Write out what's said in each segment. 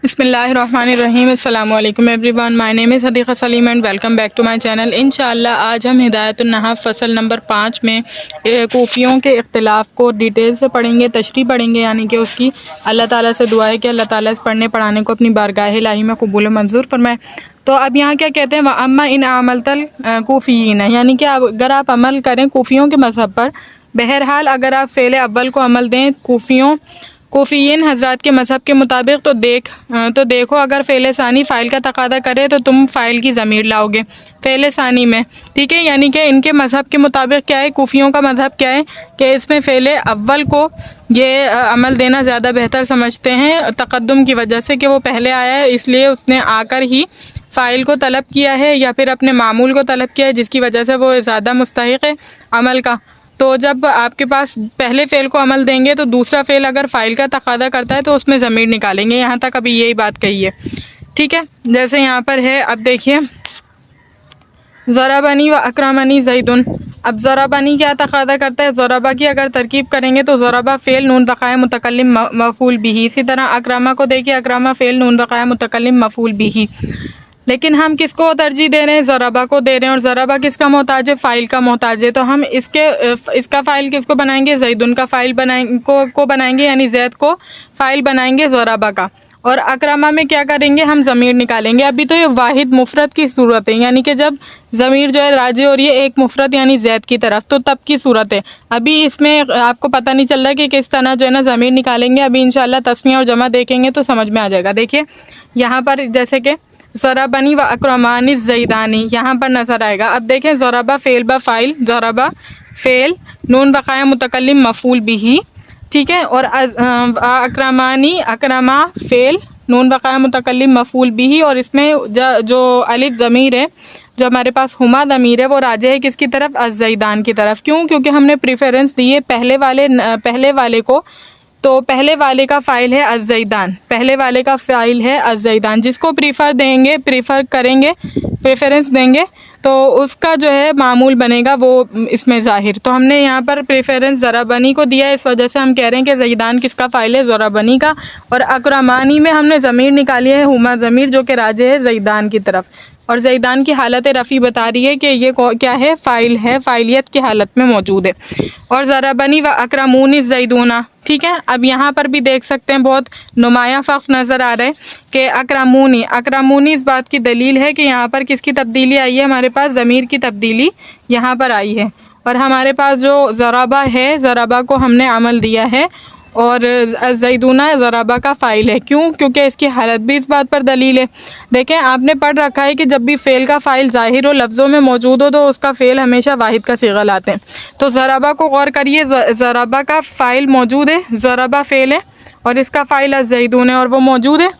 बिस्मिल्लाहिर्रहमानिर्रहीम। अस्सलामु अलैकुम everyone, my name is Hadiqa Saleem and welcome back to my channel. इंशाअल्लाह आज हम हिदायतुन नहव फ़सल नंबर 5 में कोफ़ियों के इख्तिलाफ़ को डिटेल से पढ़ेंगे, तशरीह पढ़ेंगे, यानी कि उसकी अल्लाह ताला से दुआ है कि अल्लाह ताला इस पढ़ने पढ़ाने को अपनी बारगाह इलाही में कबूल मंजूर फरमाए। तो अब यहाँ क्या कहते हैं, व अम्मा इन अमलतल कोफ़ियीन, यानी कि अगर आप अमल करें कोफ़ियों के मज़हब पर, बहरहाल अगर आप फ़ेल अव्वल को अमल दें कोफ़ियीन हज़रात के मज़हब के मुताबिक, तो देखो अगर फ़ेल सानी फ़ाइल का तकादा करे तो तुम फ़ाइल की ज़मीर लाओगे फ़ेल सानी में। ठीक है, यानी कि इनके मज़हब के मुताबिक क्या है, कोफ़ियों का मज़हब क्या है कि इसमें फ़ेल अव्वल को ये अमल देना ज़्यादा बेहतर समझते हैं, तक़द्दुम की वजह से कि वो पहले आया है, इसलिए उसने आकर ही फ़ाइल को तलब किया है या फिर अपने मामूल को तलब किया है, जिसकी वजह से वो ज़्यादा मुस्तहिक़ है अमल का। तो जब आपके पास पहले फ़ेल को अमल देंगे तो दूसरा फ़ेल अगर फ़ाइल का तकादा करता है तो उसमें ज़मीर निकालेंगे। यहाँ तक अभी यही बात कही है। ठीक है, जैसे यहाँ पर है, अब देखिए ज़रबनी व अकरमनी ज़ैदुन। अब ज़रबनी क्या तकादा करता है, ज़रबा की अगर तरकीब करेंगे तो ज़रबा फ़ेल नून बक़ाया मुतकल्लिम मफ़ूल बिही। इसी तरह अकरमा को देखिए, अकरमा फ़ेल नून बक़ाया मुतकल्लिम मफ़ूल बिही। लेकिन हम किसको तरजीह दे रहे हैं, ज़रबा को दे रहे हैं, और ज़रबा किसका मोहताज है, फ़ाइल का मोहताज है। तो हम इसका फ़ाइल किसको बनाएंगे, ज़ैदुन का फ़ाइल बनाएंगे, यानी ज़ैद को फ़ाइल बनाएंगे ज़रबा का। और अकरमा में क्या करेंगे, हम ज़मीर निकालेंगे। अभी तो ये वाहिद मुफ़रद की सूरत है, यानी कि जब ज़मीर जो है राजी हो रही है एक मुफ़रद यानी ज़ैद की तरफ, तो तब की सूरत है। अभी इसमें आपको पता नहीं चल रहा कि किस तरह जो है ना ज़मीर निकालेंगे। अभी इंशाअल्लाह तस्निया और जमा देखेंगे तो समझ में आ जाएगा। देखिए यहाँ पर जैसे कि ज़रबनी व अकरमानी ज़ैदानी यहाँ पर नज़र आएगा। अब देखें ज़रबा फ़ेल ब फ़ाइल, ज़रबा फ़ेल नून बक़ाया मुतकल्लिम मफ़ूल बिही। ठीक है, और अकरमानी अकरमा फ़ेल नून बक़ाया मुतकल्लिम मफ़ूल बिही, और इसमें जो अलिफ ज़मीर है, जो हमारे पास हुमा ज़मीर है, वो राजे है किसकी तरफ, अज़्ज़ैदान की तरफ। क्यों, क्योंकि हमने प्रेफरेंस दी है पहले वाले को। तो पहले वाले का फ़ाइल है अज़्ज़ैदान, पहले वाले का फ़ाइल है अज़्ज़ैदान। जिसको प्रीफ़र करेंगे, प्रेफरेंस देंगे, तो उसका जो है मामूल बनेगा वो इसमें ज़ाहिर। तो हमने यहाँ पर प्रेफरेंस ज़रबनी को दिया है, इस वजह से हम कह रहे हैं कि ज़ैदान किसका फ़ाइल है, ज़रबनी का। और अकरमानी में हमने ज़मीर निकाली है हुमा ज़मीर, जो कि राजे है ज़ैदान की तरफ। और ज़ैदान की हालत रफ़ी बता रही है कि ये क्या है, फ़ाइल है, फ़ाइलियत की हालत में मौजूद है। और ज़रबनी व अकरमूनी ज़ैदूना। ठीक है, अब यहाँ पर भी देख सकते हैं बहुत नुमाया फ़र्क नज़र आ रहा है कि अकरमूनी इस बात की दलील है कि यहाँ पर किसकी तब्दीली आई है, हमारे पास ज़मीर की तब्दीली यहाँ पर आई है। और हमारे पास जो ज़रबा है, ज़रबा को हमने अमल दिया है, और ज़ैदूना ज़रबा का फ़ाइल है। क्यों, क्योंकि इसकी हालत भी इस बात पर दलील है। देखें आपने पढ़ रखा है कि जब भी फ़ेल का फ़ाइल ज़ाहिर हो, लफ्ज़ों में मौजूद हो, तो उसका फ़ेल हमेशा वाहिद का सीगा लाते हैं। तो ज़रबा को गौर करिए, ज़रबा का फ़ाइल मौजूद है, ज़रबा फ़ेल है और इसका फ़ाइल ज़ैदून है और वो मौजूद है।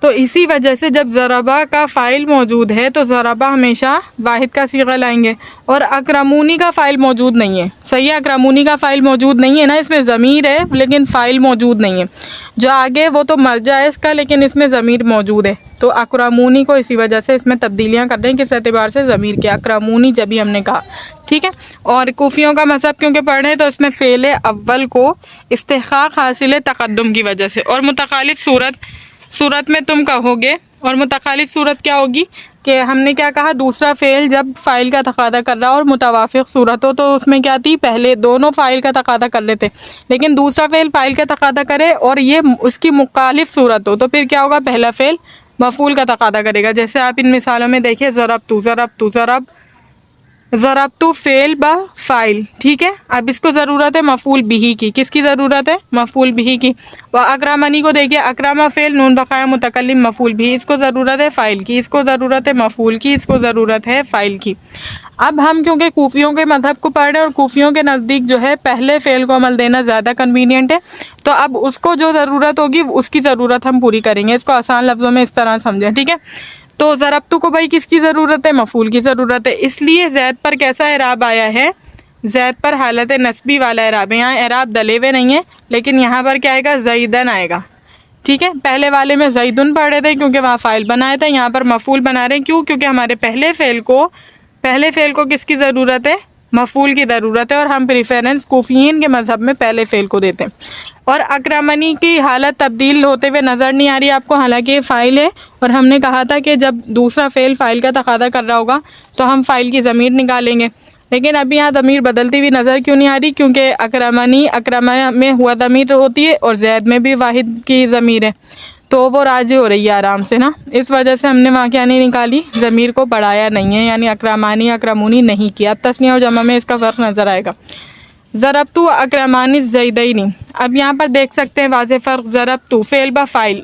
तो इसी वजह से जब ज़रबा का फ़ाइल मौजूद है तो ज़रबा हमेशा वाहिद का सीगा लाएंगे। और अकरमूनी का फ़ाइल मौजूद नहीं है, सही है, अकरमूनी का फ़ाइल मौजूद नहीं है ना, इसमें ज़मीर है लेकिन फ़ाइल मौजूद नहीं है। जो आगे वो तो मर्जा है इसका, लेकिन इसमें ज़मीर मौजूद है। तो अकरमूनी को इसी वजह से इसमें तब्दीलियाँ कर रहे हैं, किस एतबार से, ज़मीर के अकरमूनी जब भी हमने कहा। ठीक है, और कोफ़ियों का मज़हब क्योंकि पढ़ रहे हैं तो इसमें फ़ेल अव्वल को इस्तिहक़ाक़ हासिल तक़द्दुम की वजह से। और मुतखालिफ सूरत में तुम कहोगे, और मुतखालिफ सूरत क्या होगी कि हमने क्या कहा, दूसरा फ़ेल जब फ़ाइल का तकादा कर रहा और मुतवाफ़िक़ सूरत हो, तो उसमें क्या थी, पहले दोनों फ़ाइल का तकादा कर लेते, लेकिन दूसरा फ़ेल फ़ाइल का तकादा करे और ये उसकी मुखालिफ सूरत हो, तो फिर क्या होगा, पहला फ़ेल मफ़ूल का तकादा करेगा। जैसे आप इन मिसालों में देखिए, ज़रबतु फ़ेल ब फ़ाइल। ठीक है, अब इसको ज़रूरत है मफ़ूल बिही की, किसकी ज़रूरत है, मफ़ूल बिही की। व अकरमनी को देखिए, अकरमा फ़ेल नून बक़ाया मुतकल्लिम मफ़ूल बिही, इसको ज़रूरत है फ़ाइल की, इसको ज़रूरत है मफ़ूल की, इसको ज़रूरत है फ़ाइल की। अब हम क्योंकि कोफ़ियों के मज़हब को पढ़ रहे हैं और कोफ़ियों के नज़दीक जो है पहले फ़ेल को अमल देना ज़्यादा कन्वीनियंट है, तो अब उसको जो ज़रूरत होगी उसकी ज़रूरत हम पूरी करेंगे। इसको आसान लफ्ज़ों में इस तरह समझें। ठीक है, तो ज़रबतु को भाई किसकी ज़रूरत है, मफ़ूल की ज़रूरत है, इसलिए ज़ैद पर कैसा एराब आया है, ज़ैद पर हालत नस्बी वाला एराब है। यहाँ एराब दले हुए नहीं है, लेकिन यहाँ पर क्या आएगा, ज़ैदन आएगा। ठीक है, पहले वाले में ज़ैदुन पढ़ रहे थे क्योंकि वहाँ फ़ाइल बनाया था, यहाँ पर मफ़ूल बना रहे हैं। क्यों, क्योंकि हमारे पहले फ़ेल को किसकी ज़रूरत है, मफूल की ज़रूरत है और हम प्रेफरेंस कूफियन के मज़हब में पहले फ़ेल को देते हैं। और अक्रमनी की हालत तब्दील होते हुए नज़र नहीं आ रही आपको, हालांकि ये फ़ाइल है और हमने कहा था कि जब दूसरा फ़ेल फ़ाइल का तकादा कर रहा होगा तो हम फ़ाइल की ज़मीर निकालेंगे। लेकिन अभी यहाँ ज़मीर बदलती हुई नज़र क्यों नहीं आ रही? क्योंकि अक्रमनी अक्रमा में हुआ ज़मीर होती है और ज़ैद में भी वाहिद की ज़मीर है, तो वो राजी हो रही है आराम से ना, इस वजह से हमने वहाँ क्या नहीं निकाली, ज़मीर को बढ़ाया नहीं है, यानी अक्रमानी अक्रमूनी नहीं किया। अब तस्निया और जमा में इसका फ़र्क नज़र आएगा। ज़रबतु अक्रमानी ज़ैदैनी, अब यहाँ पर देख सकते हैं वाज़ेह फ़र्क। ज़रबतु फ़ेल ब फ़ाइल,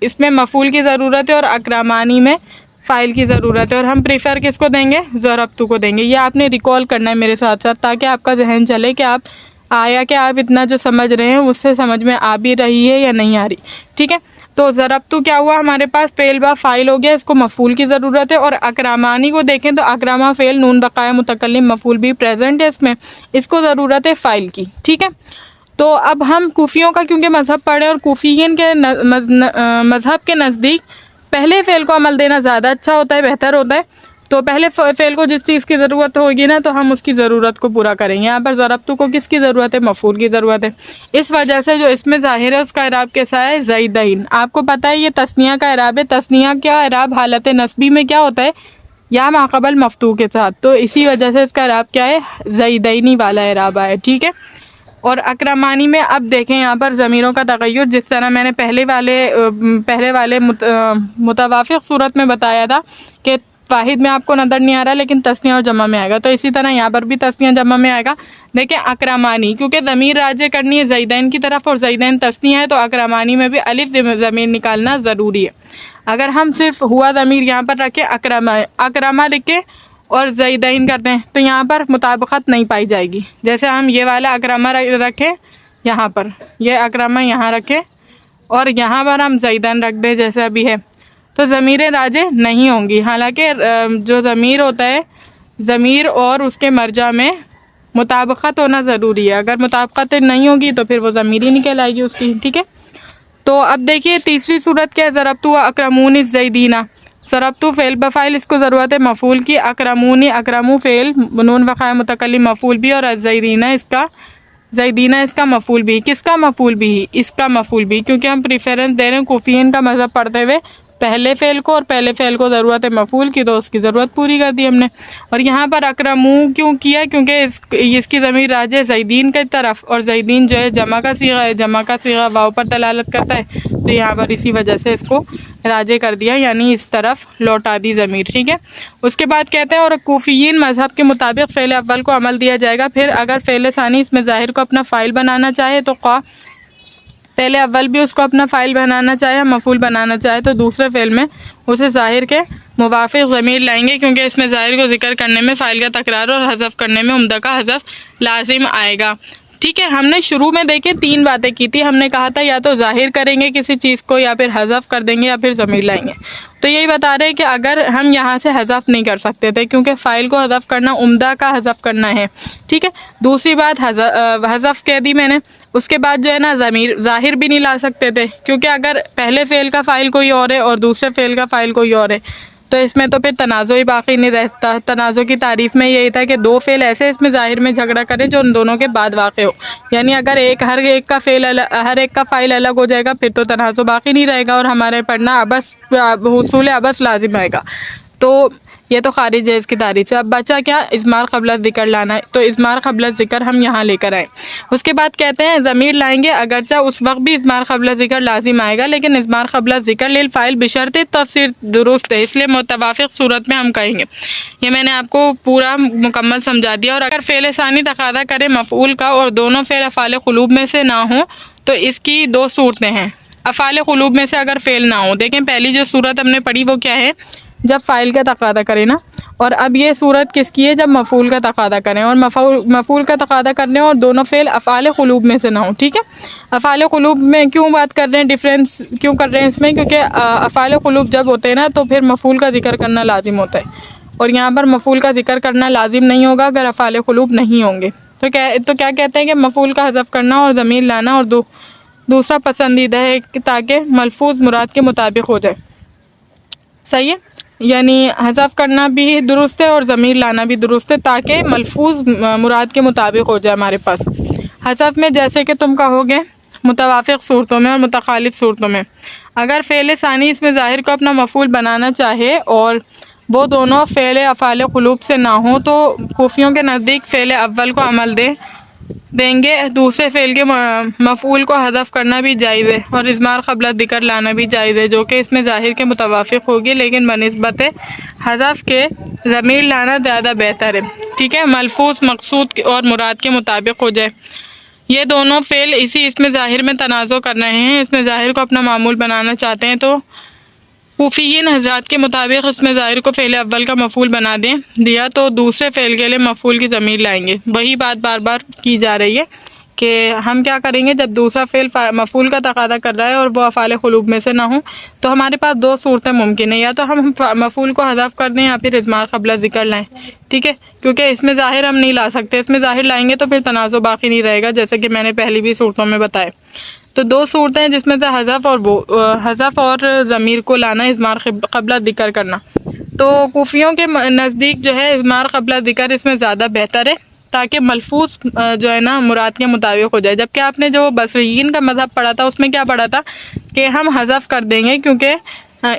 इसमें मफ़ूल की ज़रूरत है और अक्रमानी में फ़ाइल की ज़रूरत है, और हम प्रीफर किसको देंगे? ज़रबतु को देंगे। ये आपने रिकॉल करना है मेरे साथ साथ, ताकि आपका जहन चले कि आप आया कि आप इतना जो समझ रहे हैं उससे समझ में आ भी रही है या नहीं आ रही। ठीक है, तो ज़रबतु क्या हुआ हमारे पास? फ़ेल बा फ़ाइल हो गया, इसको मफ़ूल की ज़रूरत है। और अक्रामानी को देखें तो अक्रामा फ़ेल नून बकाया मुतकल्लिम मफ़ूल भी प्रेजेंट है इसमें, इसको ज़रूरत है फ़ाइल की। ठीक है, तो अब हम कूफियों का क्योंकि मज़हब पढ़े और कूफियन के मज़हब के नज़दीक पहले फ़ेल को अमल देना ज़्यादा अच्छा होता है, बेहतर होता है। तो पहले फ़ेल को जिस चीज़ की ज़रूरत होगी ना तो हम उसकी ज़रूरत को पूरा करेंगे। यहाँ पर ज़रबतु को किसकी ज़रूरत है? मफ़ूल की ज़रूरत है। इस वजह से जो इसमें ज़ाहिर है उसका इराब कैसा है? ज़ैदैन। आपको पता है ये तस्निया का इराब है। तस्निया का इराब हालत नस्बी में क्या होता है? या माक़बल मफ़तू के साथ, तो इसी वजह से इसका इराब क्या है? ज़ैदैनी वाला इराब है। ठीक है, और अक्रमानी में अब देखें यहाँ पर ज़मीरों का तग़य्युर, जिस तरह मैंने पहले वाले मुतवाफ़िक़ सूरत में बताया था कि वाहिद में आपको नज़र नहीं आ रहा लेकिन तस्निया और जमा में आएगा, तो इसी तरह यहाँ पर भी तस्निया जमा में आएगा। देखें अक्रमानी, क्योंकि ज़मीर राजे करनी है ज़ैदैन की तरफ और ज़ैदैन तस्निया है, तो अक्रमानी में भी अलिफ ज़मीर निकालना ज़रूरी है। अगर हम सिर्फ हुआ ज़मीर यहाँ पर रखें, अक्रमा लिखें और ज़ैदैन करते हैं तो यहाँ पर मुताबिकत नहीं पाई जाएगी। जैसे हम ये वाला अक्रमा रखें यहाँ पर, ये अक्रमा यहाँ रखें और यहाँ पर हम ज़ैदैन रख दें जैसे अभी है, तो ज़मीरें राजे नहीं होंगी। हालांकि जो ज़मीर होता है, ज़मीर और उसके मर्जा में मुताबिकत होना ज़रूरी है। अगर मुताबिकत नहीं होगी तो फिर वो ज़मीर ही निकल आएगी उसकी। ठीक है, तो अब देखिए तीसरी सूरत क्या है? ज़रबतु अक्रमूनी ज़ैदीना। ज़रबतु फ़ेल बफ़ाइल, इसको ज़रूरत है मफ़ूल की। अक्रमूनी अक्रमू फ़ेल नून बक़ाया मुतकल्लिम मफ़ूल भी, और ज़ैदीना इसका मफ़ूल भी। किसका मफ़ूल भी? इसका मफ़ूल भी, क्योंकि हम प्रेफरेंस दे रहे हैं कूफियन का मज़हब पढ़ते हुए पहले फ़ेल को, और पहले फ़ेल को ज़रूरत है मफ़ूल की, तो उसकी ज़रूरत पूरी कर दी हमने। और यहाँ पर अक्रमू क्यों किया? क्योंकि इसकी ज़मीर राजे ज़ैदीन की तरफ, और ज़ैदीन जो है जमा का सीगा है, जमा का सीगा वाव पर दलालत करता है, तो यहाँ पर इसी वजह से इसको राजे कर दिया, यानी इस तरफ लौटा दी ज़मीर। ठीक है, उसके बाद कहते हैं और कूफियन मज़हब के मुताबिक फ़ेल अव्वल को अमल दिया जाएगा। फिर अगर फ़ेल सानी इसमें ज़ाहिर को अपना फ़ाइल बनाना चाहे तो पहले अव्वल भी उसको अपना फ़ाइल बनाना चाहे, मफ़ूल बनाना चाहे, तो दूसरे फ़ेल में उसे ज़ाहिर के मुवाफ़िक़ ज़मीर लाएंगे, क्योंकि इसमें ज़ाहिर को ज़िक्र करने में फ़ाइल का तकरार और हज़फ करने में उम्दा का हज़फ लाजिम आएगा। ठीक है, हमने शुरू में देखे 3 बातें की थी। हमने कहा था या तो ज़ाहिर करेंगे किसी चीज़ को, या फिर हज़फ कर देंगे, या फिर ज़मीर लाएंगे। तो यही बता रहे हैं कि अगर हम यहाँ से हज़फ नहीं कर सकते थे, क्योंकि फ़ाइल को हज़फ करना उम्दा का हज़फ करना है। ठीक है, दूसरी बात हज़फ कह दी मैंने। उसके बाद जो है ना ज़मीर ज़ाहिर भी नहीं ला सकते थे, क्योंकि अगर पहले फ़ेल का फ़ाइल कोई और है और दूसरे फ़ेल का फ़ाइल कोई और है तो इसमें तो फिर तनाज़ो ही बाकी नहीं रहता। तनाज़ो की तारीफ़ में यही था कि 2 फ़ेल ऐसे इसमें ज़ाहिर में झगड़ा करें जो उन दोनों के बाद वाक़ हो, यानी अगर हर एक का फ़ाइल अलग हो जाएगा फिर तो तनाज़ो बाकी नहीं रहेगा और हमारे पढ़ना हुसूल अबस लाजिम आएगा। तो ये तो खारिज है इसकी तारीफ से। अब बचा क्या? इज़मार क़ब्ल ज़िक्र लाना है, तो इज़मार क़ब्ल ज़िक्र हम यहाँ लेकर आए। उसके बाद कहते हैं ज़मीर लाएंगे, अगरचा उस वक्त भी इज़मार क़ब्ल ज़िक्र लाजिम आएगा, लेकिन इज़मार क़ब्ल ज़िक्र लिल फ़ाइल बिशर्त तफ़सीर दुरुस्त है, इसलिए मुतवाफ़िक़ सूरत में हम कहेंगे। ये मैंने आपको पूरा मुकम्मल समझा दिया। और अगर फ़ेल सानी तक़ाज़ा करे मफ़ऊल का और दोनों फ़ेल अफ़ाल क़ुलूब में से ना हो तो इसकी 2 सूरतें हैं। अफ़ाल क़ुलूब में से अगर फ़ेल ना हो, देखें पहली जो सूरत हमने पढ़ी वो क्या है? जब फ़ाइल का तक़ाज़ा करें ना, और अब ये सूरत किसकी है? जब मफ़ऊल का तक़ाज़ा करें, और मफ़ऊल का तक़ाज़ा करने और दोनों फ़ेल अफ़ाल क़ुलूब में से ना हो। ठीक है, अफ़ाल क़ुलूब में क्यों बात कर रहे हैं, डिफरेंस क्यों कर रहे हैं इसमें? क्योंकि अफ़ाल क़ुलूब जब होते हैं ना तो फिर मफ़ऊल का ज़िक्र करना लाजिम होता है, और यहाँ पर मफ़ऊल का ज़िक्र करना लाजिम नहीं होगा अगर अफ़ाल क़ुलूब नहीं होंगे। तो क्या कहते हैं कि मफ़ऊल का हज़फ करना और ज़मीर लाना, और दूसरा पसंदीदा है ताकि मलफूज़ मुराद के मुताबिक हो जाए। सही है। यानी हज़फ करना भी दुरुस्त है और ज़मीर लाना भी दुरुस्त है, ताकि मलफूज मुराद के मुताबिक हो जाए हमारे पास। हज़फ में जैसे कि तुम कहोगे मुतवाफ़िक़ सूरतों में और मुतखालिफ सूरतों में, अगर फ़ेल सानी इसमें ज़ाहिर को अपना मफ़ूल बनाना चाहे और वो दोनों फ़ेल अफ़ाल क़ुलूब से ना हो, तो कूफ़ियों के नज़दीक फ़ेल अव्वल को अमल देंगे, दूसरे फ़ेल के मफ़ूल को हज़फ करना भी जायज़ है और इज़मार क़ब्ल ज़िक्र लाना भी जायज़ है, जो कि इसमें ज़ाहिर के मुतवाफ़िक़ होगी, लेकिन बनिस्बत हज़फ के ज़मीर लाना ज़्यादा बेहतर है। ठीक है, मलफूज मकसूद और मुराद के मुताबिक हो जाए। ये दोनों फ़ेल इसमें ज़ाहिर में तनाज़ो कर रहे हैं, इसमें ज़ाहिर को अपना मामूल बनाना चाहते हैं, तो कूफ़ियीन हज़रात के मुताबिक इसमें ज़ाहिर को फ़ेल अव्वल का मफ़ूल बना दिया तो दूसरे फ़ेल के लिए मफ़ूल की ज़मीर लाएंगे। वही बात बार बार की जा रही है कि हम क्या करेंगे, जब दूसरा फ़ेल मफ़ूल का तकादा कर रहा है और वो अफ़ाल क़ुलूब में से ना हो, तो हमारे पास दो सूरतें मुमकिन है, या तो हम मफ़ूल को हज़फ कर दें या फिर इज़मार क़ब्ल ज़िक्र लाएँ। ठीक है, क्योंकि इसमें ज़ाहिर हम नहीं ला सकते, इसमें ज़ाहिर लाएंगे तो फिर तनाज़ो बाकी नहीं रहेगा, जैसे कि मैंने पहली भी सूरतों में बताया। तो दो सूरतें हैं जिसमें से हज़फ और ज़मीर को लाना, इज़मार क़ब्ल ज़िक्र करना। तो कूफ़ियों के नज़दीक जो है इज़मार क़ब्ल ज़िक्र इसमें ज़्यादा बेहतर है, ताकि मलफूज जो है ना मुराद के मुताबिक हो जाए। जबकि आपने जो बसरीयीन का मज़हब पढ़ा था उसमें क्या पढ़ा था कि हम हज़फ कर देंगे, क्योंकि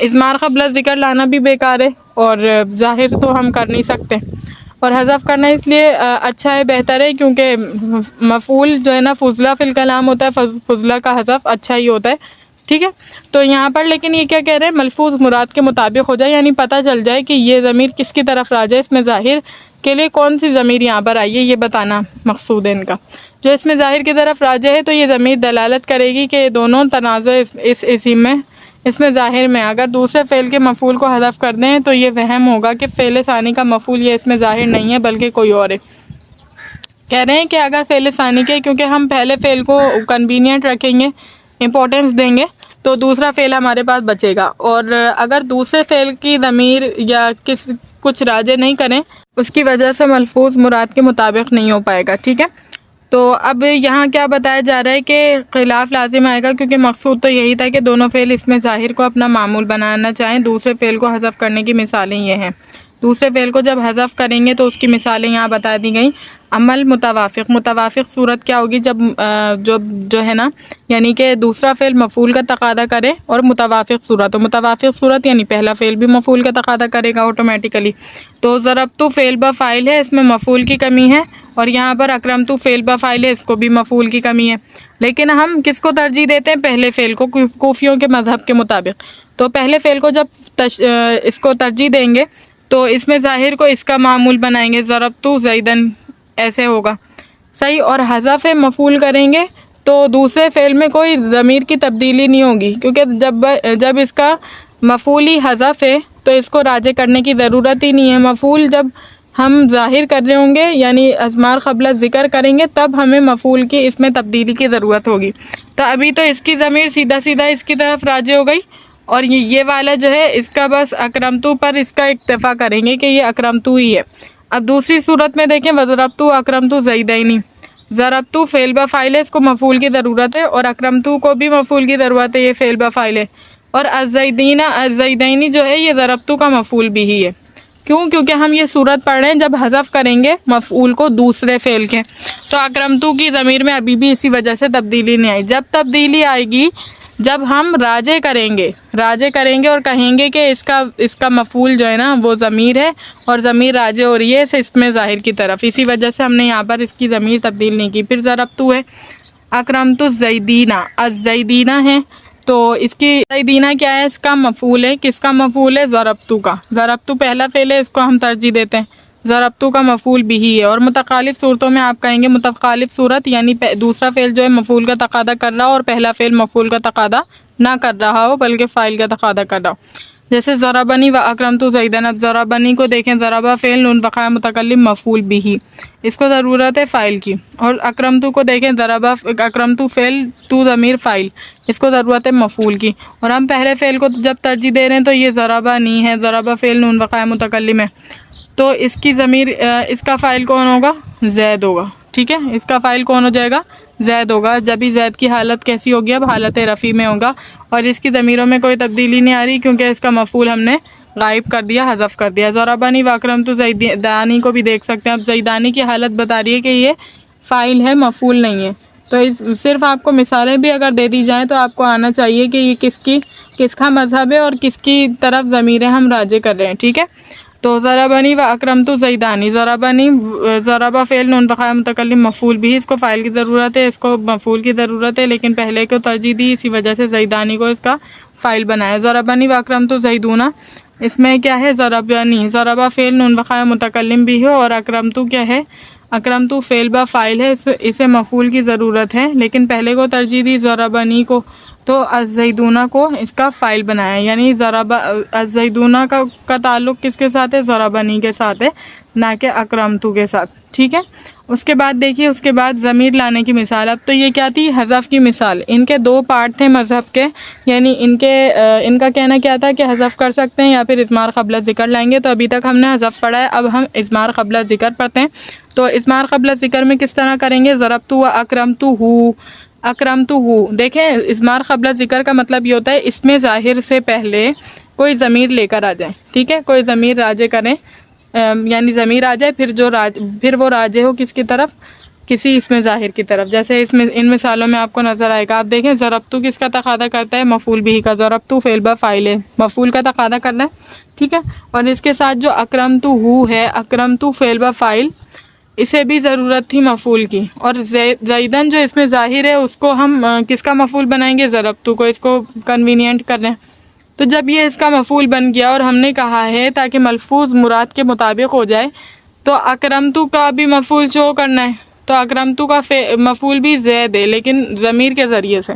इज़मार क़ब्ल ज़िक्र लाना भी बेकार है और ज़ाहिर तो हम कर नहीं सकते, और हज़फ करना इसलिए अच्छा है, बेहतर है, क्योंकि मफ़ूल जो है ना फ़ुज़ला फ़िल कलाम होता है, फ़ुज़ला का हज़फ अच्छा ही होता है। ठीक है, तो यहाँ पर लेकिन ये क्या कह रहे हैं, मलफूज मुराद के मुताबिक हो जाए, यानी पता चल जाए कि ये ज़मीर किसकी तरफ राजा है, इसमें ज़ाहिर के लिए कौन सी ज़मीर यहाँ पर आई है, ये बताना मकसूद है इनका। जो इसमें ज़ाहिर की तरफ राजा है तो ये ज़मीर दलालत करेगी कि ये दोनों तनाज़ो इस इस्म में, इसमें ज़ाहिर में अगर दूसरे फ़ेल के मफ़ूल को हज़फ कर दें तो ये वहम होगा कि फ़ेल सानी का मफ़ूल ये इसमें ज़ाहिर नहीं है बल्कि कोई और है। कह रहे हैं कि अगर फ़ेल सानी के, क्योंकि हम पहले फ़ेल को कन्वीनियंट रखेंगे, इम्पोर्टेंस देंगे, तो दूसरा फ़ेल हमारे पास बचेगा, और अगर दूसरे फ़ेल की ज़मीर या कुछ राजे नहीं करें, उसकी वजह से मलफूज मुराद के मुताबिक नहीं हो पाएगा। ठीक है, तो अब यहाँ क्या बताया जा रहा है कि खिलाफ लाजिम आएगा, क्योंकि मकसूद तो यही था कि दोनों फ़ेल इसमें ज़ाहिर को अपना मामूल बनाना चाहें। दूसरे फ़ेल को हज़फ करने की मिसालें ये हैं। दूसरे फ़ेल को जब हज़फ करेंगे तो उसकी मिसालें यहाँ बता दी गई। अमल मुतवाफ़िक़ सूरत क्या होगी, जब जो है ना, यानी कि दूसरा फ़ेल मफ़ूल का तकादा करे, और मुतवाफ़िक़ सूरत यानी पहला फ़ेल भी मफ़ूल का तकादा करेगा ऑटोमेटिकली। तो ज़रबतु फ़ेल ब फ़ाइल है, इसमें मफ़ूल की कमी है, और यहाँ पर अकरमतु फ़ेल ब फ़ाइल है, इसको भी मफ़ूल की कमी है। लेकिन हम किसको तरजीह देते हैं, पहले फ़ेल को, कूफ़ियों के मज़हब के मुताबिक। तो पहले फ़ेल को जब इसको तरजीह देंगे तो इसमें ज़ाहिर को इसका मामूल बनाएंगे, ज़रबतु ज़ैदन ऐसे होगा सही, और हज़फ मफ़ूल करेंगे तो दूसरे फ़ेल में कोई ज़मीर की तब्दीली नहीं होगी, क्योंकि जब इसका मफ़ूल ही हज़फ है तो इसको राजे करने की ज़रूरत ही नहीं है। मफ़ूल जब हम ज़ाहिर कर रहे होंगे, यानी इज़मार क़ब्ल ज़िक्र करेंगे, तब हमें मफ़ूल की इसमें तब्दीली की ज़रूरत होगी। तो अभी तो इसकी ज़मीर सीधा इसकी तरफ राजे हो गई, और ये वाला जो है इसका बस अकरमतु पर इसका इक्तफ़ा करेंगे कि ये अकरमतु ही है। अब दूसरी सूरत में देखें, वज़रबतु अकरमतु ज़ैदैनी, ज़रबतु फ़ेल ब फ़ाइल है, इसको मफ़ूल की ज़रूरत है, और अकरमतु को भी मफ़ूल की ज़रूरत है, ये फ़ेल ब फ़ाइल है, और अज़्ज़ैदैनी जो है ये ज़रबतु का मफ़ूल भी ही है। क्यों? क्योंकि हम ये सूरत पढ़ रहे हैं जब हज़फ करेंगे मफ़ूल को दूसरे फ़ेल के, तो अकरमतु की ज़मीर में अभी भी इसी वजह से तब्दीली नहीं आई। जब तब्दीली आएगी जब हम राजे करेंगे और कहेंगे कि इसका मफ़ूल जो है ना वो ज़मीर है, और ज़मीर राजे हो रही है इसमें ज़ाहिर की तरफ, इसी वजह से हमने यहाँ पर इसकी ज़मीर तब्दील नहीं की। फिर ज़रबतु है, अकरमतु ज़ैदीना, अज़्ज़ैदीना है, तो इसकी ज़ैदीना क्या है, इसका मफ़ूल है, किसका मफ़ूल है, ज़रबतु का। ज़रबतु पहला फ़ेल है, इसको हम तरजीह देते हैं, ज़रबतु का मफ़ूल भी ही है। और मुतखालिफ सूरतों में आप कहेंगे, मुतखालिफ सूरत यानी दूसरा फ़ेल जो है मफ़ूल का तकादा कर रहा हो और पहला फ़ेल मफ़ूल का तकादा ना कर रहा हो बल्कि फ़ाइल का तकादा कर रहा हो, जैसे ज़रबनी व अकरमतु ज़ैदन। अब ज़रबनी को देखें, ज़रबा फ़ेल नून बक़ाया मुतकल्लिम मफ़ूल बिही, इसको ज़रूरत है फ़ाइल की। और अकरमतु को देखें, अकरमतु फ़ेल तू ज़मीर फ़ाइल, इसको ज़रूरत है मफ़ूल की। और हम पहले फ़ेल को जब तरजीह दे रहे हैं तो ये ज़रबा नहीं है, ज़रबा फ़ेल नून बक़ाया मुतकल्लिम है, तो इसकी ज़मीर इसका फ़ाइल कौन होगा, ज़ैद होगा। ठीक है, इसका फ़ाइल कौन हो जाएगा, ज़ैद होगा। जब भी ज़ैद की हालत कैसी होगी, अब हालत रफ़ी में होगा, और इसकी ज़मीरों में कोई तब्दीली नहीं आ रही क्योंकि इसका मफ़ूल हमने गायब कर दिया, हज़फ कर दिया। ज़रबनी व अकरमतु ज़ैदानी को भी देख सकते हैं। अब ज़ैदानी की हालत बता रही है कि ये फ़ाइल है, मफ़ूल नहीं है। तो इस सिर्फ आपको मिसालें भी अगर दे दी जाएँ तो आपको आना चाहिए कि ये किसका मज़हब है और किसकी तरफ ज़मीरें हम राजे कर रहे हैं। ठीक है, तो ज़रबनी व अकरमतु ज़ैदानी, ज़रबनी ज़रबा फ़ेल नून बक़ाया मुतकल्लिम मफ़ूल भी, इसको फ़ाइल की ज़रूरत है, इसको मफ़ूल की ज़रूरत है, लेकिन पहले को तरजीह दी, इसी वजह से ज़ैदानी को इसका फ़ाइल बनाया। ज़रबनी व अकरमतु ज़ैदूना, इसमें क्या है, ज़रबनी ज़रबा फ़ेल नून बक़ाया मुतकल्लिम भी है और अकरमतु क्या है, अकरमतु फ़ेल बा फ़ाइल है, इसे मफ़ूल की ज़रूरत है, लेकिन पहले को तरजीह दी ज़रबनी को, तो अज़्ज़ैदूना को इसका फ़ाइल बनाया। यानी ज़रबा अज़्ज़ैदूना का ताल्लुक़ किसके साथ है, ज़रबनी के साथ है, ना कि अकरमतु के साथ। ठीक है, उसके बाद देखिए, उसके बाद ज़मीर लाने की मिसाल। अब तो ये क्या थी, हज़फ की मिसाल। इनके दो पार्ट थे मज़हब के, यानी इनका कहना क्या था कि हज़फ कर सकते हैं या फिर इज़मार क़ब्ल ज़िक्र लाएंगे। तो अभी तक हमने हज़फ पढ़ा है, अब हम इज़मार क़ब्ल ज़िक्र पढ़ते हैं। तो इज़मार क़ब्ल ज़िक्र में किस तरह करेंगे, ज़रबतु व अकरमतुहू, अकरमतुहू। देखें, इज़मार क़ब्ल ज़िक्र का मतलब ये होता है इसमें ज़ाहिर से पहले कोई ज़मीर लेकर आ जाए। ठीक है, कोई ज़मीर राजे करें, यानी ज़मीर आ जाए, फिर वो राजे हो किसकी तरफ, किसी इसमें ज़ाहिर की तरफ। जैसे इसमें इन मिसालों में आपको नज़र आएगा। आप देखें, ज़रबतु किसका तक़ादा करता है, मफ़ूल बिही का। ज़रबतु फ़ेल बा फ़ाइल है, मफ़ूल का तक़ादा करना है। ठीक है, और इसके साथ जो अकरमतुहू है, अकरमतु फ़ेल बा फ़ाइल, इसे भी ज़रूरत थी मफ़ूल की। और ज़ैदन जो इसमें ज़ाहिर है, उसको हम किसका मफ़ूल बनाएंगे, ज़रबतु को। इसको कन्वीनियंट कर रहे हैं। तो जब ये इसका मफ़ूल बन गया और हमने कहा है ताकि मलफूज मुराद के मुताबिक हो जाए, तो अकरमतु का भी मफ़ूल शो करना है। तो अकरमतु का मफ़ूल भी ज़ैद है, लेकिन ज़मीर के ज़रिए से।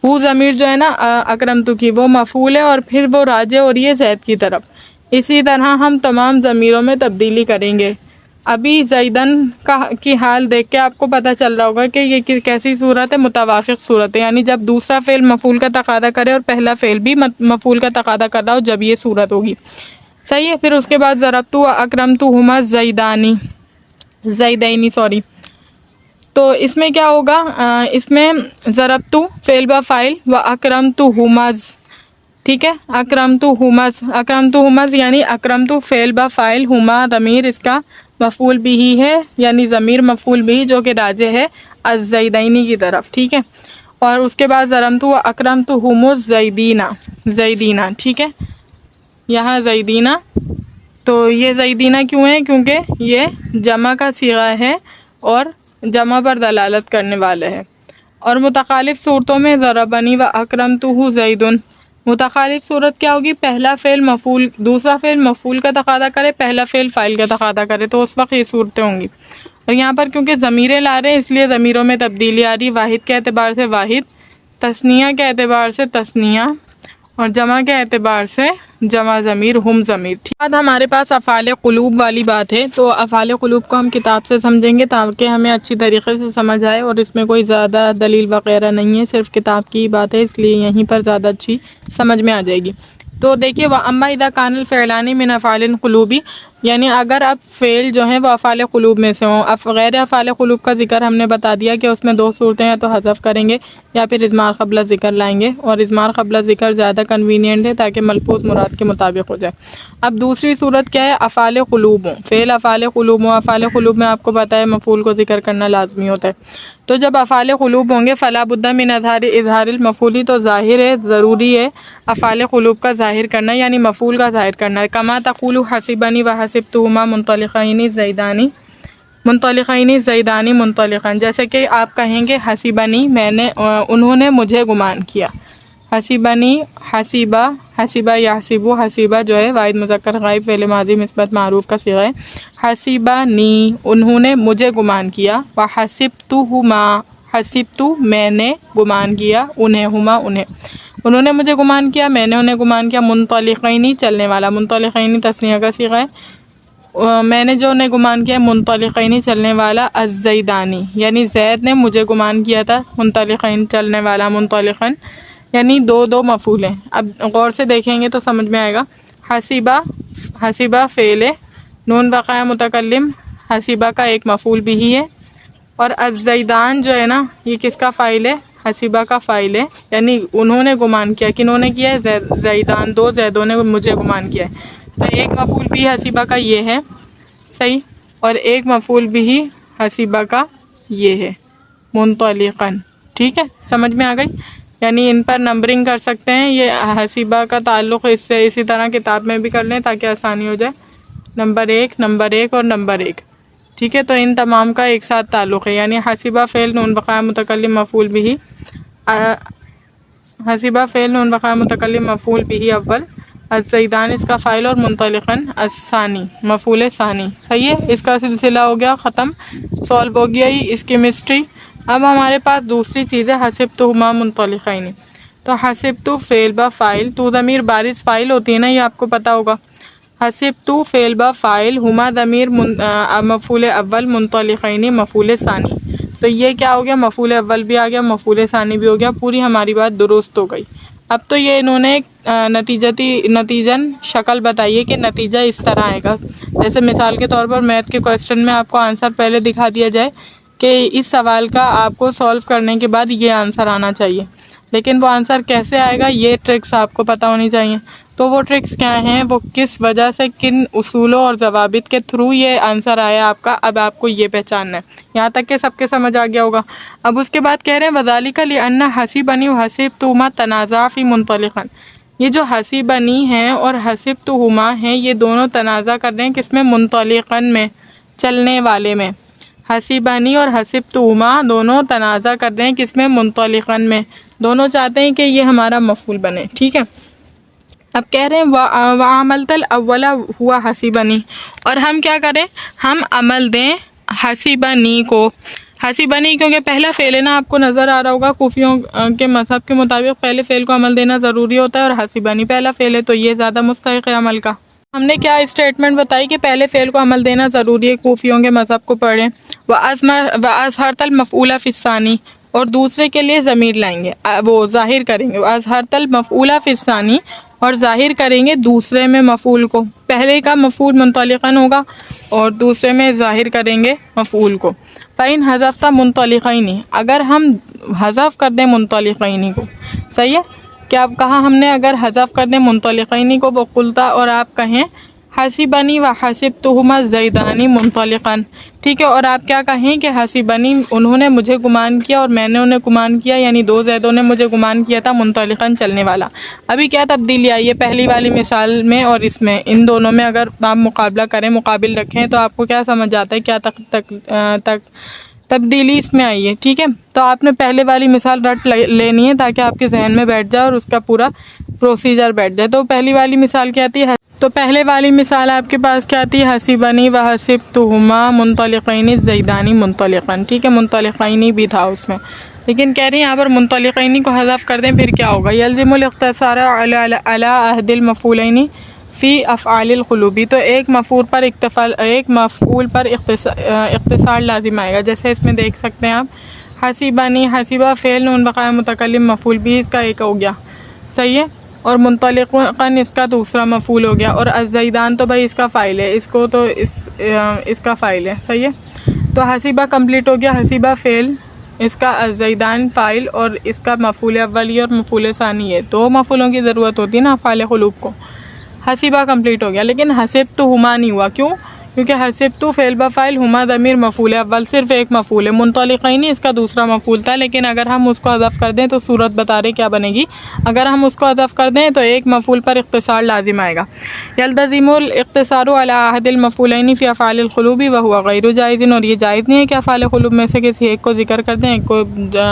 वो ज़मीर जो है ना अकरमतु की, वो मफ़ूल है और फिर वो राजे हो रही है ज़ैद की तरफ। इसी तरह हम तमाम ज़मीरों में तब्दीली करेंगे। अभी ज़ैदन की हाल देख के आपको पता चल रहा होगा कि ये कैसी सूरत है, मुतवाफ़िक़ सूरत है। यानी जब दूसरा फ़ेल मफ़ूल का तक़ादा करे और पहला फ़ेल भी मफ़ूल का तक़ादा कर रहा हो, जब ये सूरत होगी। सही है। फिर उसके बाद ज़रबतु व अकरमतुहुमा ज़ैदैनी सॉरी। तो इसमें क्या होगा, इसमें ज़रबतु फ़ेल बा फ़ाइल व अकरमतुहुमाज़। ठीक है, अकरमतुहुमाज़ यानी अकरमतु फ़ेल बा फ़ाइल, हुमा ज़मीर इसका मफ़ूल बिही है, यानी ज़मीर मफ़ूल बिही जो कि राजे है अज़्ज़ैदैनी की तरफ। ठीक है, और उसके बाद ज़रबतु व अकरमतुहुमुज़ ज़ैदीना। ठीक है, यहाँ ज़ैदीना, तो ये ज़ैदीना क्यों है, क्योंकि ये जमा का सीगा है और जमा पर दलालत करने वाला है। और मुतखालिफ सूरतों में ज़रबनी व अकरमतुहु ज़ैदुन, मुतखालिफ सूरत क्या होगी, पहला फ़ेल मफ़ूल, दूसरा फ़ेल मफ़ूल का तक़ादा करे, पहला फ़ेल फ़ाइल का तक़ादा करे, तो उस वक्त ये सूरतें होंगी। और यहाँ पर क्योंकि ज़मीरें ला रहे हैं, इसलिए ज़मीरों में तब्दीली आ रही। वाहिद के एतबार से वाहिद, तस्निया के एतबार से तस्निया, और जमा के एतबार से जमा ज़मीर, हम ज़मीर। ठीक, बाद हमारे पास अफ़ाले क़ुलूब वाली बात है। तो अफ़ाले क़ुलूब को हम किताब से समझेंगे ताकि हमें अच्छी तरीके से समझ आए, और इसमें कोई ज़्यादा दलील वग़ैरह नहीं है, सिर्फ किताब की बात है, इसलिए यहीं पर ज़्यादा अच्छी समझ में आ जाएगी। तो देखिए, व अम्मा इज़ा कानल फ़िअलानी मिन अफ़ालिल क़ुलूबी, यानी अगर अब फ़ेल जो हैं वो अफ़ाले क़ुलूब में से हों। गैर अफ़ाले क़ुलूब का ज़िक्र हमने बता दिया कि उसमें दो सूरतें हैं, तो हज़फ करेंगे या फिर इज़मार क़ब्ल ज़िक्र लाएंगे, और इज़मार क़ब्ल ज़िक्र ज़्यादा कन्वीनियंट है ताकि मलफूज़ मुराद के मुताबिक हो जाए। अब दूसरी सूरत क्या है, अफ़ाले क़ुलूब हों, फ़ेल अफ़ाले क़ुलूब हों। अफ़ाले क़ुलूब में आपको पता है मफ़ूल को ज़िक्र करना लाजमी होता है। तो जब अफ़ाले क़ुलूब होंगे, फ़ला बुद्दा मिन इज़हारिल मफ़ूली, तो ज़ाहिर है, ज़रूरी है अफ़ाले क़ुलूब का ज़ाहिर करना, यानी मफ़ूल का ज़ाहिर करना है। कमा तक़ूलु हसिबनी व हसिबतुहुमा मुंतलिक़ैनि ज़ैदानी मुंतलिक़न, जैसे कि आप कहेंगे हसिबनी, मैंने, उन्होंने मुझे गुमान किया। हसिबनी, हसिबा यासिबु, हसिबा जो है वाहिद मुज़क्कर गायब फ़ेल माज़ी मिस्बत मारूफ़ का सीगा है। हसिबनी, उन्होंने मुझे गुमान किया। व हसिबतुहुमा, हसिबतु मैंने गुमान किया, उन्हें, उन्होंने मुझे गुमान किया, मैंने उन्हें गुमान किया। मुंतलिक़ैनि चलने वाला, मुंतलिक़ैनि तस्निया का सीगा है। मैंने जो उन्हें गुमान किया, मुंतलिक़ैनि चलने वाला, अज़्ज़ैदानी, यानी ज़ैद ने मुझे गुमान किया था। मुंतलिक़ैन चलने वाला, मुंतलिक़न, यानी दो मफ़ूल हैं। अब गौर से देखेंगे तो समझ में आएगा। हसिबा फ़ेल है, नून बक़ाया मुतकल्लिम, हसिबा का एक मफ़ूल भी है, और अज़्ज़ैदान जो है ना, ये किसका फ़ाइल है, हसीबा का फ़ाइल है, यानी उन्होंने गुमान किया, किन्होंने किया है, जैदान, दो जैदों ने मुझे गुमान किया है। तो एक मफूल भी हसीबा का ये है, सही, और एक मफूल भी हसीबा का ये है, मुंतलिकन। ठीक है, समझ में आ गई। यानी इन पर नंबरिंग कर सकते हैं। ये हसीबा का ताल्लुक़ इससे इसी तरह किताब में भी कर लें ताकि आसानी हो जाए। नंबर 1, नंबर 1 और नंबर 1। ठीक है, तो इन तमाम का एक साथ ताल्लुक़ है, यानी हसीबा फ़ेल नून बक़ाया मुतकल्लिम मफ़ूल बिही, हसीबा फ़ेल नून बक़ाया मुतकल्लिम मफ़ूल बिही अव्वल, ज़ैदान इसका फ़ाइल और मुंतलिकन अस्सानी मफ़ूल सानी। सही है, इसका सिलसिला हो गया ख़त्म, सॉल्व हो गया ही इसकी मिस्ट्री। अब हमारे पास दूसरी चीज़ है हसिब्तुहुमा मुंतलिक़ैन। तो हसिब्तु फ़ेल बा फ़ाइल, तू ज़मीर बारिज़ फ़ाइल होती है ना, ये आपको पता होगा। हसिब्तु फ़ेल बा फ़ाइल, हुमा ज़मीर मफ़ूल अव्वल, मुंतलिक़ैन मफ़ूल सानी। तो ये क्या हो गया, मफ़ूल अव्वल भी आ गया, मफ़ूल सानी भी हो गया, पूरी हमारी बात दुरुस्त हो गई। अब तो ये इन्होंने एक नतीजन शक्ल बताई है कि नतीजा इस तरह आएगा। जैसे मिसाल के तौर पर मैथ के क्वेश्चन में आपको आंसर पहले दिखा दिया जाए कि इस सवाल का आपको सॉल्व करने के बाद ये आंसर आना चाहिए, लेकिन वो आंसर कैसे आएगा ये ट्रिक्स आपको पता होनी चाहिए। तो वो ट्रिक्स क्या हैं, वो किस वजह से, किन उसूलों और ज़वाबित के थ्रू ये आंसर आया आपका, अब आपको ये पहचानना है। यहाँ तक के सबके समझ आ गया होगा। अब उसके बाद कह रहे हैं वज़ालिका लिअन्ना हसीबनी व हसीबतुहुमा तनाज़ा फ़ी मुंतलिक़न। ये जो हसीबनी हैं और हसीबतुहुमा हैं, ये दोनों तनाज़ा कर रहे हैं किसमें, मुंतलिक़न में, चलने वाले में। हसीबनी और हसीबतुहुमा दोनों तनाज़ा कर रहे हैं किसमें, मुंतलिक़न में। दोनों चाहते हैं कि ये हमारा मफ़ूल बने। ठीक है, अब कह रहे हैं वामलतल अव्वला हुआ हसीबनी, और हम क्या करें, हम अमल दें हसीबनी को। हसीबनी क्योंकि पहला फ़ेल है ना, आपको नज़र आ रहा होगा कूफियों के मज़हब के मुताबिक पहले फ़ेल को अमल देना ज़रूरी होता है, और हसीबनी पहला फ़ेल है तो ये ज़्यादा मुस्तहिक़ है अमल का। हमने क्या स्टेटमेंट बताई कि पहले फ़ेल को अमल देना ज़रूरी है, कूफियों के मज़हब को पढ़ें। व अज़हरतल मफ़ऊला फ़िस्सानी, और दूसरे के लिए ज़मीर लाएंगे, वो ज़ाहिर करेंगे, अज़हरतल मफ़ऊला फ़िस्सानी, और ज़ाहिर करेंगे दूसरे में मफ़ूल को। पहले का मफ़ूल मुंतलिक़न होगा और दूसरे में ज़ाहिर करेंगे मफ़ूल को। फ़इन हज़फ़ता मुंतलिक़ैनी, अगर हम हज़फ़ कर दें मुंतलिक़ैनी को, सही है, क्या अब कहा हमने, अगर हज़फ़ कर दें मुंतलिक़ैनी को, बकुलता, और आप कहें हसीबनी व हसीबतुहुमा ज़ैदानी मुंतलिक़न। ठीक है, और आप क्या कहें कि हसीबनी उन्होंने मुझे गुमान किया और मैंने उन्हें गुमान किया, यानी दो ज़ैदों ने मुझे गुमान किया था, मुंतलिक़न चलने वाला। अभी क्या तब्दीली आई है पहली वाली मिसाल में और इसमें, इन दोनों में अगर आप मुकाबला करें, मुकाबिल रखें, तो आपको क्या समझ आता है, क्या तक तब्दीली इसमें आई है। ठीक है, तो आपने पहले वाली मिसाल रट लेनी है ताकि आपके जहन में बैठ जाए और उसका पूरा प्रोसीजर बैठ जाए। तो पहली वाली मिसाल क्या थी, तो पहले वाली मिसाल आपके पास क्या थी, हसीबनी व हसीबतुहुमा मुंतलिक़ैन ज़ैदानी मुंतलिक़न। ठीक है, मुंतलिक़ैन भी था उसमें, लेकिन कह रही हैं यहाँ पर मुंतलिक़ैन को हज़फ़ कर दें फिर क्या होगा, यल्ज़िमुल इख्तिसार अला अहदिल मफ़ऊलैन फ़ी अफ़आलिल क़ुलूबी। तो एक मफ़ऊल पर इख्तिसार लाजिम आएगा। जैसे इसमें देख सकते हैं आप, हसीबनी, हसीबा फ़ेल नून बक़ाया मुतकल्लिम मफ़ऊल भी इसका एक हो गया, सही है, और मुंतलिक़न इसका दूसरा मफ़ूल हो गया, और अज़्ज़ैदान तो भाई इसका फ़ाइल है, इसको तो इसका फ़ाइल है, सही है। तो हसीबा कंप्लीट हो गया, हसीबा फ़ेल, इसका अज़्ज़ैदान फ़ाइल, और इसका मफ़ूल अव्वली और मफ़ूल सानी है। दो मफ़ूलों की ज़रूरत होती है ना अफ़आल क़ुलूब को। हसीबा कंप्लीट हो गया, लेकिन हसीबतुहुमा नहीं हुआ, क्यों, क्योंकि हसीबतु फ़ेल बा फ़ाइल, हुमा ज़मीर मफ़ूल अव्वल, सिर्फ एक मफ़ूल है, मुंतलिक़ैन इसका दूसरा मफ़ूल था, लेकिन अगर हम उसको हज़फ़ कर दें तो सूरत बता रहे क्या बनेगी, अगर हम उसको हज़फ़ कर दें तो एक मफ़ूल पर इख्तिसार लाजिम आएगा। यल्तज़िमुल इख्तिसारु अला अहदिल मफ़ऊलैन फ़ी अफ़आलिल क़ुलूबी व हुवा गैरु जाइज़िन, और ये जायज़ नहीं है कि अफ़आल क़ुलूब में से किसी एक को ज़िक्र कर दें, एक को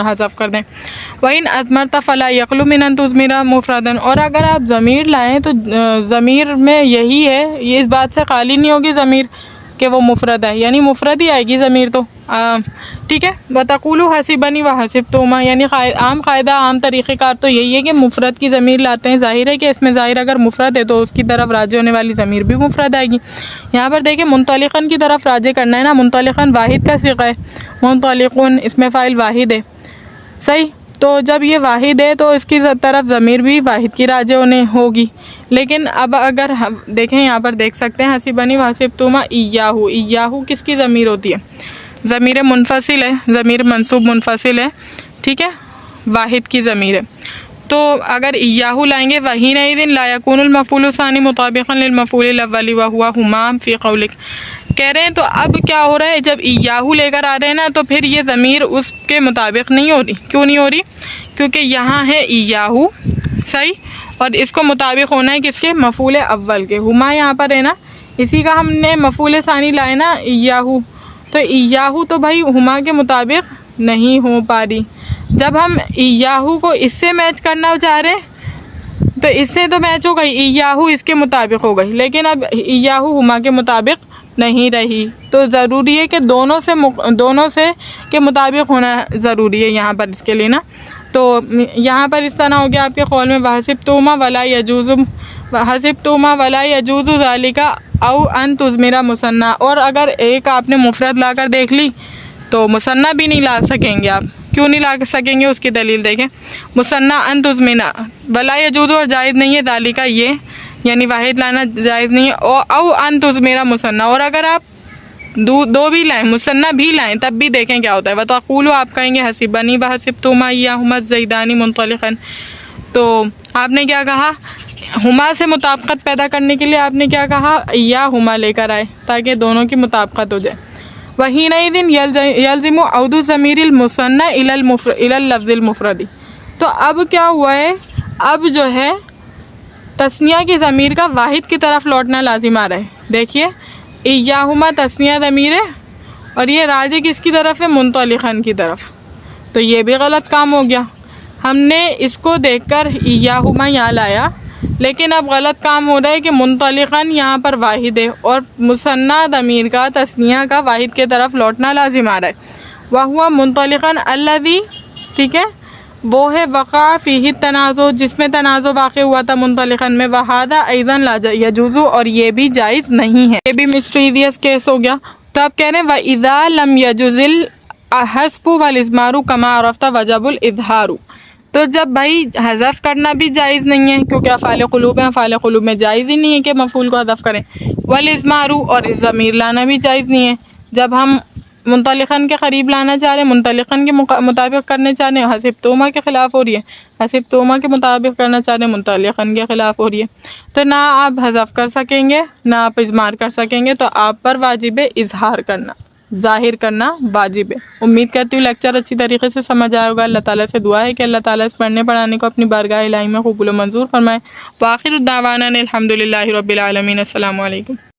हज़फ़ कर दें। व इन अज़मरता फ़ला यख़लु मिन अन तुज़मिरा मुफ़रदन, और अगर आप ज़मीर लाएँ तो ज़मीर में यही है, ये इस बात से खाली नहीं होगी ज़मीर कि वो मुफ़रद है, यानी मुफ़रद ही आएगी ज़मीर तो। ठीक है, वतक़ूलु हसीबनी व हसीबतुहुमा, यानी आम क़ायदा, आम तरीक़ेकार तो यही है कि मुफ़रद की ज़मीर लाते हैं। ज़ाहिर है कि इसमें ज़ाहिर अगर मुफ़रद है तो उसकी तरफ राजी होने वाली ज़मीर भी मुफ़रद आएगी। यहाँ पर देखिए मुंतलिक़न की तरफ राजी करना है ना, मुंतलिक़न वाहिद का सिग़ा है, मुंतलिक़ुन इसमें फ़ाइल वाहिद है, सही। तो जब ये वाहिद है तो इसकी तरफ ज़मीर भी वाहिद की राजी होने होगी। लेकिन अब अगर हम देखें, यहाँ पर देख सकते हैं हसीबनी व हसीबतुहुमा इय्याहु, इय्याहु किसकी ज़मीर होती है, ज़मीर मुनफ़सिल है, ज़मीर मंसूब मुनफ़सिल है। ठीक है, वाहिद की ज़मीर है। तो अगर इय्याहु लाएंगे वही नहीं दिन ला यकूनुल मफ़ूलु सानी मुताबिक़न लिल मफ़ूलिल अव्वली व हुआ हुमा फ़ी क़ौलिक। कह रहे हैं तो अब क्या हो रहा है, जब इय्याहु लेकर आ रहे हैं ना तो फिर ये ज़मीर उसके मुताबिक नहीं हो रही। क्यों नहीं हो रही? क्योंकि यहाँ है इय्याहु, सही, और इसको मुताबिक होना है किसके? मफ़ूल अव्वल के। हुमा यहाँ पर है ना, इसी का हमने मफ़ूल सानी लाए ना इय्याहु, तो इय्याहु तो भाई हुमा के मुताबिक नहीं हो पा रही। जब हम इय्याहु को इससे मैच करना चाह रहे हैं तो इससे तो मैच हो गई, इय्याहु इसके मुताबिक हो गई, लेकिन अब इय्याहु हुमा के मुताबिक नहीं रही। तो ज़रूरी है कि दोनों से के मुताबिक होना ज़रूरी है यहाँ पर इसके लिए ना। तो यहाँ पर इस तरह हो गया आपके कौल में वहसिबतुमा वला यजूज़ु ज़ालिका औ अन तुज़मिरा मुसन्ना। और अगर एक आपने मुफ़रद लाकर देख ली तो मुसन्ना भी नहीं ला सकेंगे आप। क्यों नहीं ला सकेंगे? उसकी दलील देखें। मुसन्ना अन तुज़मिना वला यजूज़ु और जायज़ नहीं है, ज़ालिका ये यानी वाहिद लाना जायज़ नहीं है, औ अन तुज़मिरा मुसन्ना। और अगर आप दो भी लाएँ, मुसन्ना भी लाएँ, तब भी देखें क्या होता है। वतक़ूलु आप कहेंगे हसिबनी व हसिबतुमा इय्याहुमा ज़ैदानी मुंतलिक़न। तो आपने क्या कहा? हुमा से मुताबिकत पैदा करने के लिए आपने क्या कहा? इय्याहुमा लेकर आए ताकि दोनों की मुताबिकत हो जाए। वही नहीं दिन यल्ज़िमु औदु ज़मीरिल मुसन्ना इलल लफ्ज़िल मुफ़रदी। तो अब क्या हुआ है, अब जो है तस्निया की ज़मीर का वाहिद की तरफ लौटना लाजिम आ रहा है। देखिए इय्याहुमा तस्निया ज़मीर है और ये राजी किसकी तरफ है? मुंतलिक़न की तरफ। तो ये भी गलत काम हो गया। हमने इसको देखकर इय्याहुमा यहाँ लाया, लेकिन अब गलत काम हो रहा है कि मुंतलिक़न यहाँ पर वाहिद है और मुसन्ना ज़मीर का तस्निया का वाहिद के तरफ लौटना लाजिम आ रहा है। वह हुआ मुंतलिक़न अल्लज़ी, ठीक है, वो है वक़ा फ़ीही तनाज़ो, जिसमें तनाज़ो वाक़ हुआ था मुंतलिक़न में। वहादा अयज़न ला यजूज़ु, और ये भी जायज़ नहीं है। ये भी मिस्टीरियस केस हो गया। तो आप कह रहे हैं व इज़ा लम यजुज़िल हस्फ़ु वल इज़मारू कमा अरफ़्ता वजबुल इज़हारू। तो जब भाई हज़फ़ करना भी जायज़ नहीं है, क्योंकि अफ़ाल क़ुलूब है, अफ़ाल क़ुलूब में जायज़ ही नहीं है कि मफ़ूल को हज़फ़ करें। वल इज़मारू, और ज़मीर लाना भी जायज़ नहीं है। जब हम मुंतलिक़न के करीब लाना चाह रहे हैं, मुंतलिक़न के मुताबिक करने चाह रहे हैं, हसिबतुमा के ख़िलाफ़ हो रही है। हसिबतुमा के मुताबिक करना चाह रहे हैं, मुंतलिक़न के ख़िलाफ़ हो रही है। तो ना आप हज़फ़ कर सकेंगे ना आप इज़मार कर सकेंगे। तो आप पर वाजिब है इज़हार करना, ज़ाहिर करना वाजिब है। उम्मीद करती हूँ लेक्चर अच्छी तरीके से समझ आया होगा। अल्लाह ताला से दुआ है कि अल्लाह ताला इस पढ़ने पढ़ाने को अपनी बारगाह इलाही में क़बूल व मंजूर फरमाए। व आखिरु दावाना अनिल हम्दुलिल्लाहि रब्बिल आलमीन। अस्सलामु अलैकुम।